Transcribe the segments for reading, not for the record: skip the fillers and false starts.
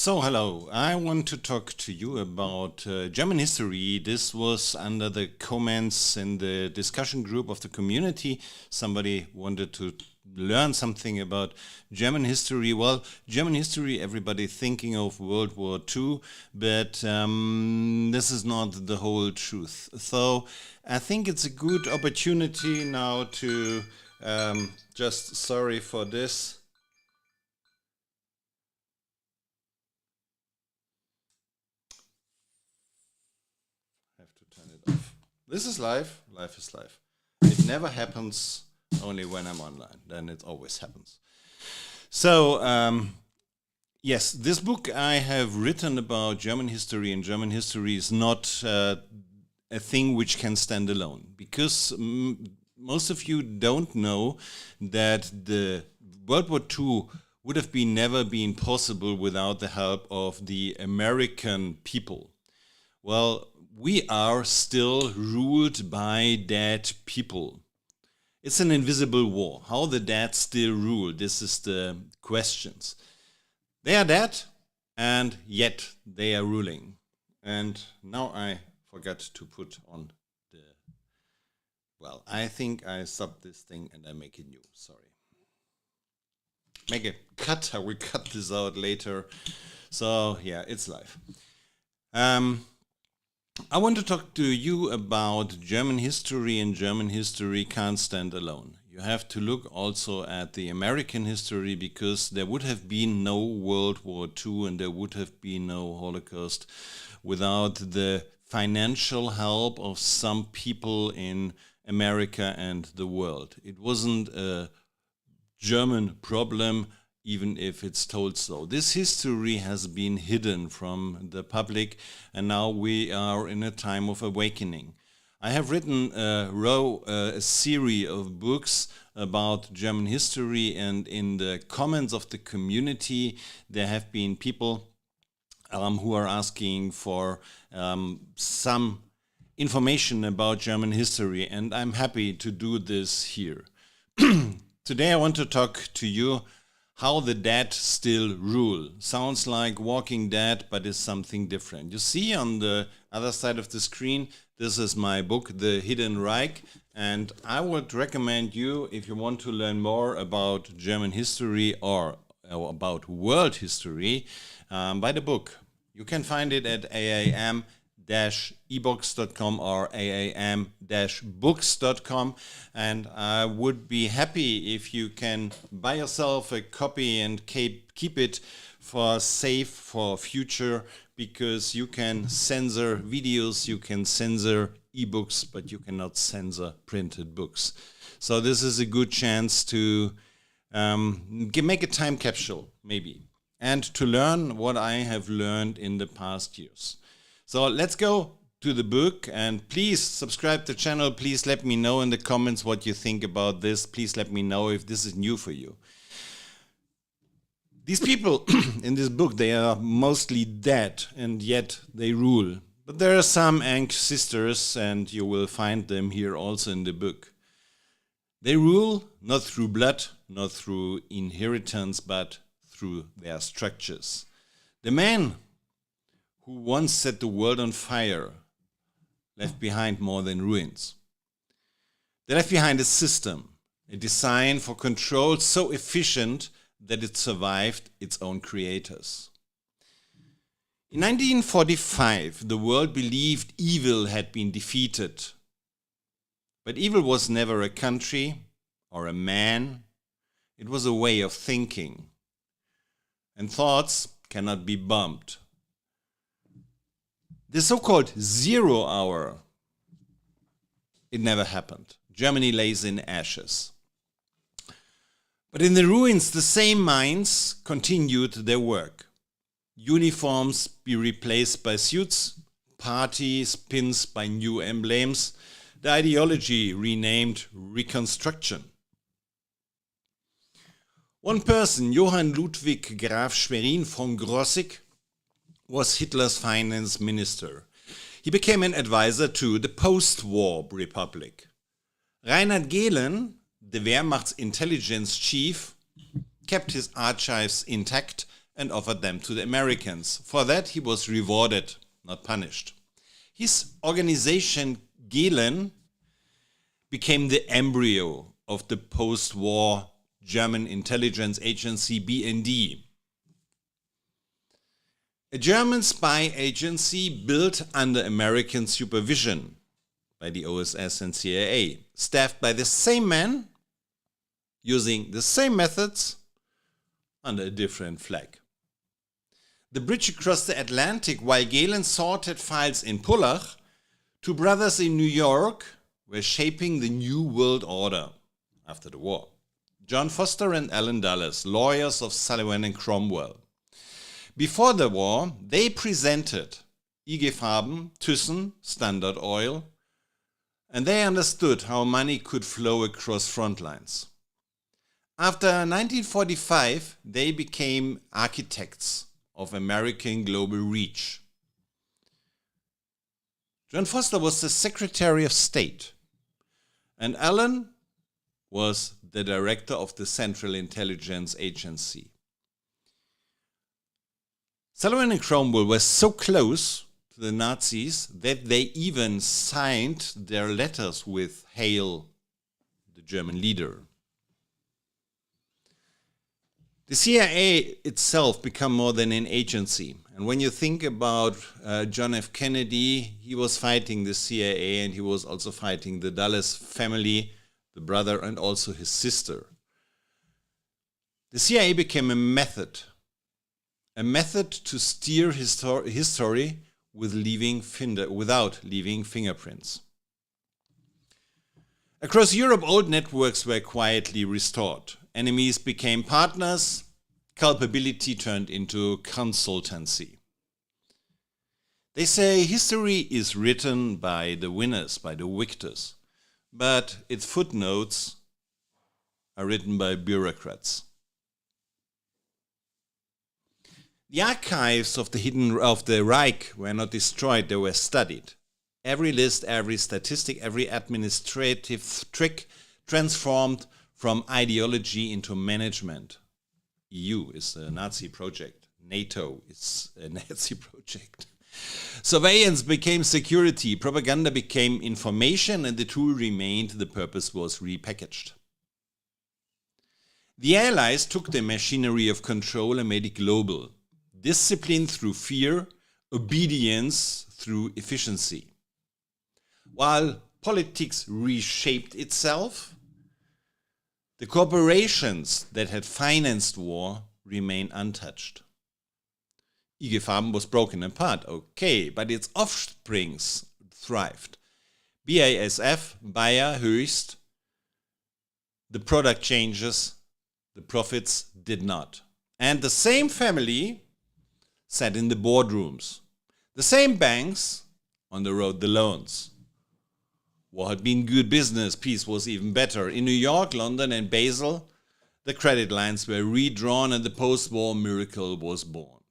So, hello. I want to talk to you about German history. This was under the comments in the discussion group of the community. Somebody wanted to learn something about German history. Well, German history, everybody thinking of World War II, but this is not the whole truth. So, I think it's a good opportunity now to just sorry for this. This is live. Life is live. It never happens only when I'm online. Then it always happens. So, yes, this book I have written about German history, and German history is not a thing which can stand alone. Because most of you don't know that the World War II would have never been possible without the help of the American people. Well, we are still ruled by dead people. It's an invisible war. How the dead still rule? This is the questions. They are dead, and yet they are ruling. And now I forgot to put on the... Well, I think I stop this thing and I make it new. Sorry. Make a cut. I will cut this out later. So, yeah, it's live. I want to talk to you about German history, and German history can't stand alone. You have to look also at the American history, because there would have been no World War II and there would have been no Holocaust without the financial help of some people in America and the world. It wasn't a German problem, even if it's told so. This history has been hidden from the public, and now we are in a time of awakening. I have written a series of books about German history, and in the comments of the community there have been people who are asking for some information about German history, and I'm happy to do this here. Today I want to talk to you how the dead still rule. Sounds like Walking Dead, but is something different. You see on the other side of the screen, this is my book, The Hidden Reich, and I would recommend you, if you want to learn more about German history or about world history, buy the book. You can find it at aam-ebooks.com or aam-books.com, and I would be happy if you can buy yourself a copy and keep it for safe for future, because you can censor videos, you can censor ebooks, but you cannot censor printed books. So this is a good chance to make a time capsule, maybe, and to learn what I have learned in the past years. So let's go to the book, and please subscribe to the channel. Please let me know in the comments what you think about this. Please let me know if this is new for you. These people in this book, they are mostly dead, and yet they rule. But there are some ancestors, and you will find them here also in the book. They rule not through blood, not through inheritance, but through their structures. The man who once set the world on fire left behind more than ruins. They left behind a system, a design for control so efficient that it survived its own creators. In 1945, the world believed evil had been defeated. But evil was never a country or a man. It was a way of thinking. And thoughts cannot be bombed. The so-called 0 hour, it never happened. Germany lays in ashes. But in the ruins, the same minds continued their work. Uniforms be replaced by suits, parties pins by new emblems, the ideology renamed Reconstruction. One person, Johann Ludwig Graf Schwerin von Grossig, was Hitler's finance minister. He became an advisor to the post-war republic. Reinhard Gehlen, the Wehrmacht's intelligence chief, kept his archives intact and offered them to the Americans. For that he was rewarded, not punished. His organization Gehlen became the embryo of the post-war German intelligence agency BND. A German spy agency built under American supervision by the OSS and CIA, staffed by the same men, using the same methods, under a different flag. The bridge across the Atlantic, while Gehlen sorted files in Pullach, two brothers in New York were shaping the new world order after the war. John Foster and Alan Dulles, lawyers of Sullivan and Cromwell. Before the war, they presented IG Farben, Thyssen, Standard Oil, and they understood how money could flow across front lines. After 1945, they became architects of American global reach. John Foster was the Secretary of State, and Alan was the director of the Central Intelligence Agency. Sullivan and Cromwell were so close to the Nazis that they even signed their letters with "Hail, the German leader." The CIA itself became more than an agency. And when you think about John F. Kennedy, he was fighting the CIA and he was also fighting the Dulles family, the brother and also his sister. The CIA became a method to steer history without leaving fingerprints. Across Europe, old networks were quietly restored. Enemies became partners, culpability turned into consultancy. They say history is written by the winners, by the victors, but its footnotes are written by bureaucrats. The archives of the Reich were not destroyed, they were studied. Every list, every statistic, every administrative trick transformed from ideology into management. EU is a Nazi project. NATO is a Nazi project. Surveillance became security, propaganda became information, and the tool remained, the purpose was repackaged. The Allies took the machinery of control and made it global. Discipline through fear, obedience through efficiency. While politics reshaped itself, the corporations that had financed war remain untouched. IG Farben was broken apart, okay, but its offsprings thrived. BASF, Bayer, Höchst, the product changes, the profits did not. And the same family sat in the boardrooms. The same banks on the road the loans. War had been good business, peace was even better. In New York, London and Basel, the credit lines were redrawn and the post-war miracle was born.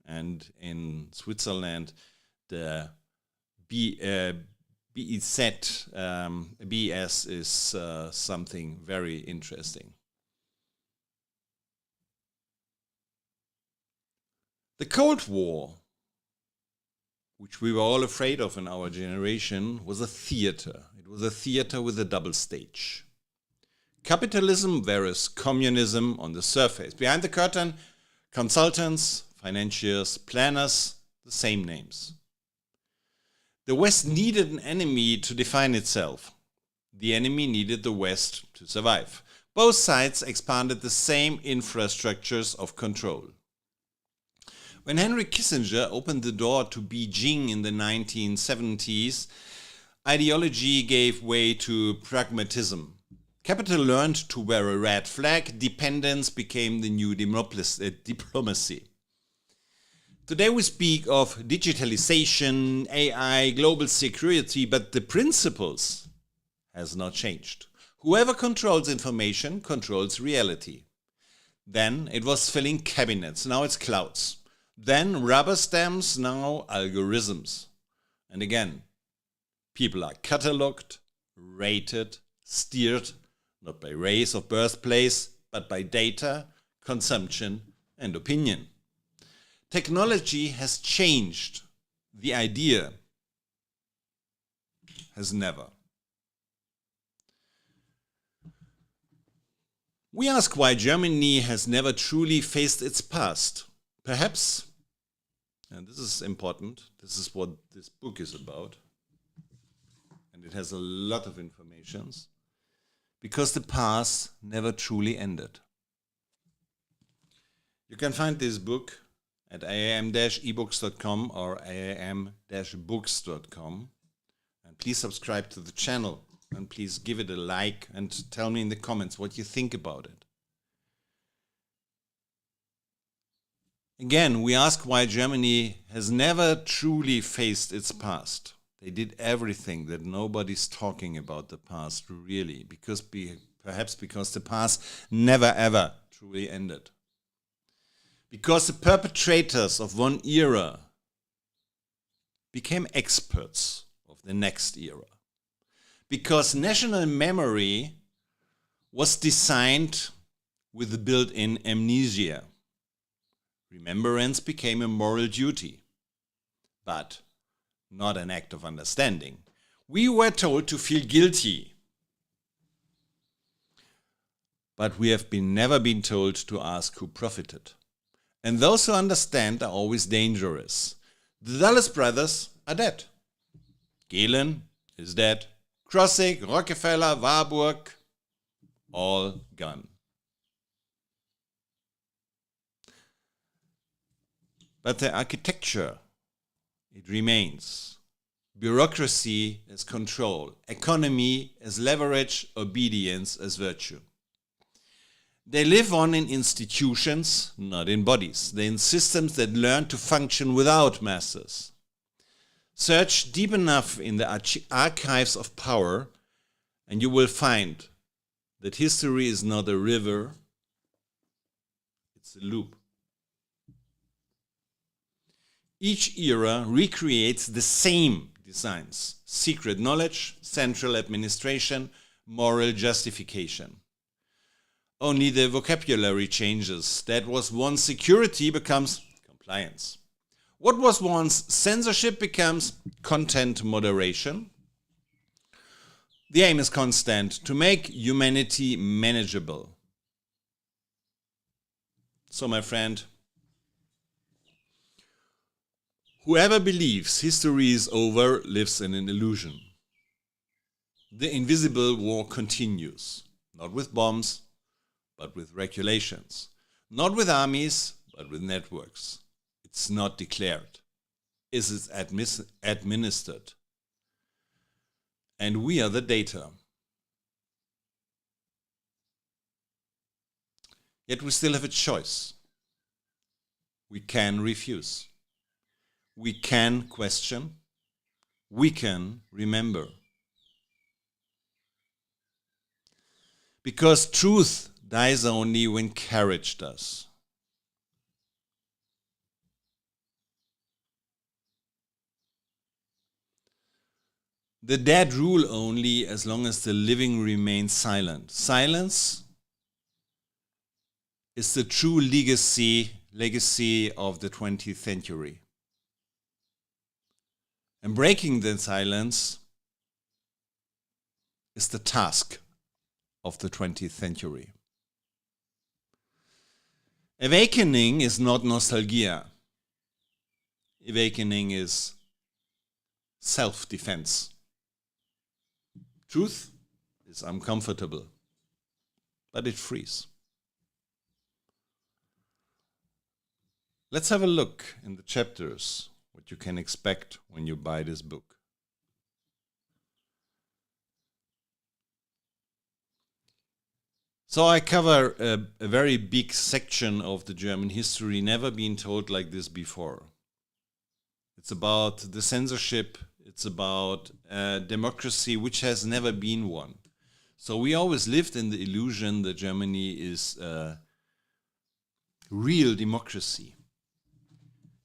And in Switzerland, the BS is something very interesting. The Cold War, which we were all afraid of in our generation, was a theater. It was a theater with a double stage. Capitalism versus communism on the surface. Behind the curtain, consultants, financiers, planners, the same names. The West needed an enemy to define itself. The enemy needed the West to survive. Both sides expanded the same infrastructures of control. When Henry Kissinger opened the door to Beijing in the 1970s, ideology gave way to pragmatism. Capital learned to wear a red flag, dependence became the new diplomacy. Today we speak of digitalization, AI, global security, but the principles has not changed. Whoever controls information controls reality. Then it was filling cabinets, now it's clouds. Then rubber stamps, now algorithms. And again, people are catalogued, rated, steered, not by race or birthplace, but by data, consumption, and opinion. Technology has changed. The idea has never. We ask why Germany has never truly faced its past. Perhaps, and this is important, this is what this book is about, and it has a lot of informations, because the past never truly ended. You can find this book at iam-ebooks.com or iam-books.com. And please subscribe to the channel and please give it a like and tell me in the comments what you think about it. Again, we ask why Germany has never truly faced its past. They did everything that nobody's talking about the past really, perhaps because the past never ever truly ended. Because the perpetrators of one era became experts of the next era. Because national memory was designed with built-in amnesia. Remembrance became a moral duty, but not an act of understanding. We were told to feel guilty, but we have never been told to ask who profited. And those who understand are always dangerous. The Dulles brothers are dead. Gehlen is dead. Krosigk, Rockefeller, Warburg, all gone. But the architecture, it remains. Bureaucracy as control, economy as leverage, obedience as virtue. They live on in institutions, not in bodies. They're in systems that learn to function without masters. Search deep enough in the archives of power, and you will find that history is not a river, it's a loop. Each era recreates the same designs: secret knowledge, central administration, moral justification. Only the vocabulary changes. That was once security becomes compliance. What was once censorship becomes content moderation. The aim is constant: to make humanity manageable. So, my friend, whoever believes history is over lives in an illusion. The invisible war continues, not with bombs, but with regulations. Not with armies, but with networks. It's not declared. It is administered. And we are the data. Yet we still have a choice. We can refuse. We can question. We can remember. Because truth dies only when courage does. The dead rule only as long as the living remain silent. Silence is the true legacy of the 20th century. And breaking the silence is the task of the 20th century. Awakening is not nostalgia. Awakening is self-defense. Truth is uncomfortable, but it frees. Let's have a look in the chapters, what you can expect when you buy this book. So I cover a very big section of the German history, never been told like this before. It's about the censorship, it's about democracy, which has never been one. So we always lived in the illusion that Germany is real democracy.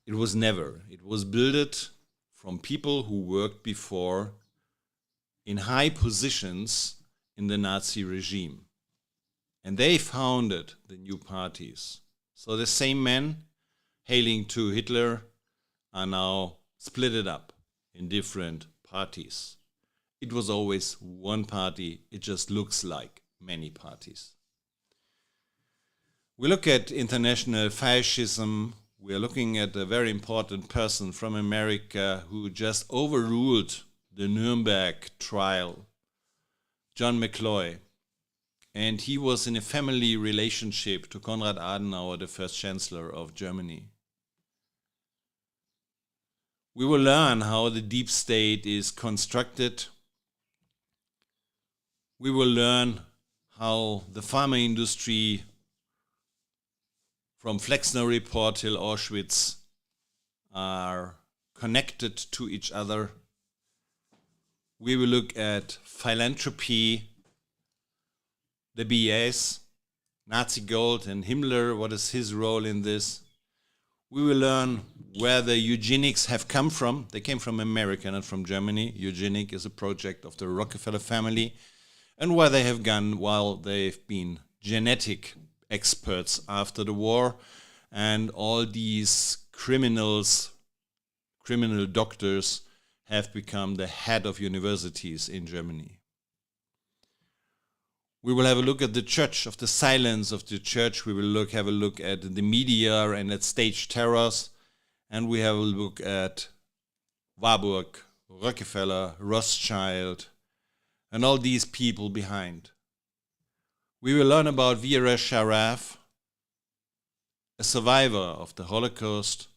It was never. It was built from people who worked before in high positions in the Nazi regime. And they founded the new parties. So the same men hailing to Hitler are now split up in different parties. It was always one party, it just looks like many parties. We look at international fascism. We are looking at a very important person from America who just overruled the Nuremberg trial, John McCloy. And he was in a family relationship to Konrad Adenauer, the first Chancellor of Germany. We will learn how the deep state is constructed. We will learn how the pharma industry, from Flexner Report till Auschwitz, are connected to each other. We will look at philanthropy, the BS, Nazi gold and Himmler, what is his role in this? We will learn where the eugenics have come from. They came from America, not from Germany. Eugenic is a project of the Rockefeller family, and where they have gone while they've been genetic experts after the war, and all these criminal doctors have become the head of universities in Germany. We will have a look at the church, of the silence of the church. We will have a look at the media and at stage terrors. And we have a look at Warburg, Rockefeller, Rothschild, and all these people behind. We will learn about Vera Sharaf, a survivor of the Holocaust,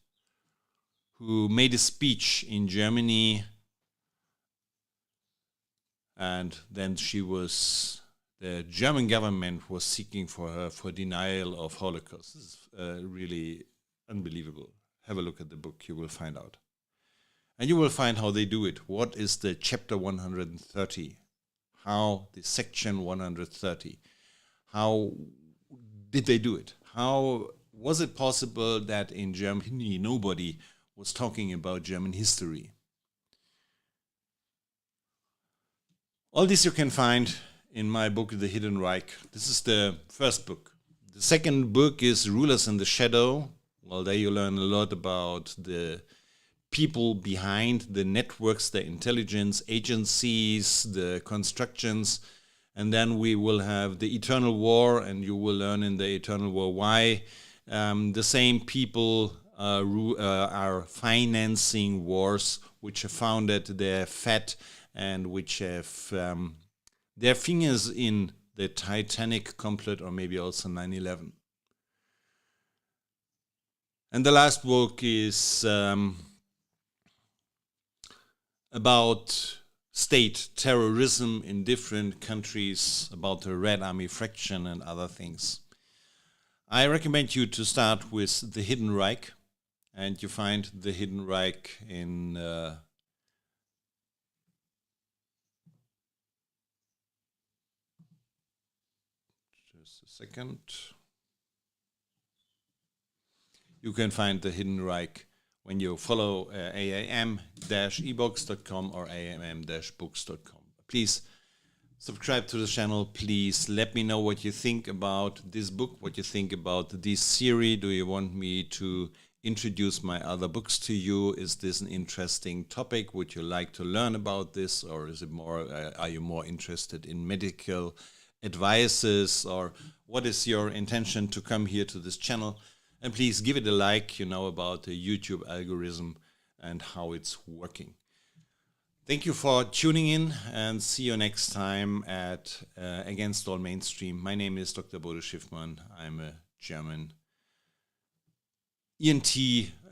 who made a speech in Germany, and then the German government was seeking for her for denial of Holocaust. This is really unbelievable. Have a look at the book, you will find out. And you will find how they do it. What is the chapter 130? How the section 130? How did they do it? How was it possible that in Germany nobody was talking about German history? All this you can find in my book, The Hidden Reich. This is the first book. The second book is Rulers in the Shadow. Well, there you learn a lot about the people behind the networks, the intelligence agencies, the constructions. And then we will have the Eternal War, and you will learn in the Eternal War why the same people are financing wars which have founded their fat and which have their fingers in the Titanic complot, or maybe also 9/11. And the last book is about state terrorism in different countries, about the Red Army fraction and other things. I recommend you to start with The Hidden Reich, and you find The Hidden Reich in just a second. You can find The Hidden Reich when you follow aam-ebooks.com or amm-books.com. Please subscribe to the channel. Please let me know what you think about this book, what you think about this series. Do you want me to introduce my other books to you? Is this an interesting topic? Would you like to learn about this, or is it more? Are you more interested in medical advices, or what is your intention to come here to this channel? And please give it a like, you know about the YouTube algorithm and how it's working. Thank you for tuning in, and see you next time at Against All Mainstream. My name is Dr. Bodo Schiffmann. I'm a German ENT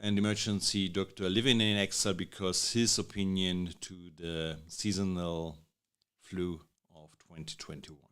and emergency doctor living in exile because his opinion to the seasonal flu of 2021.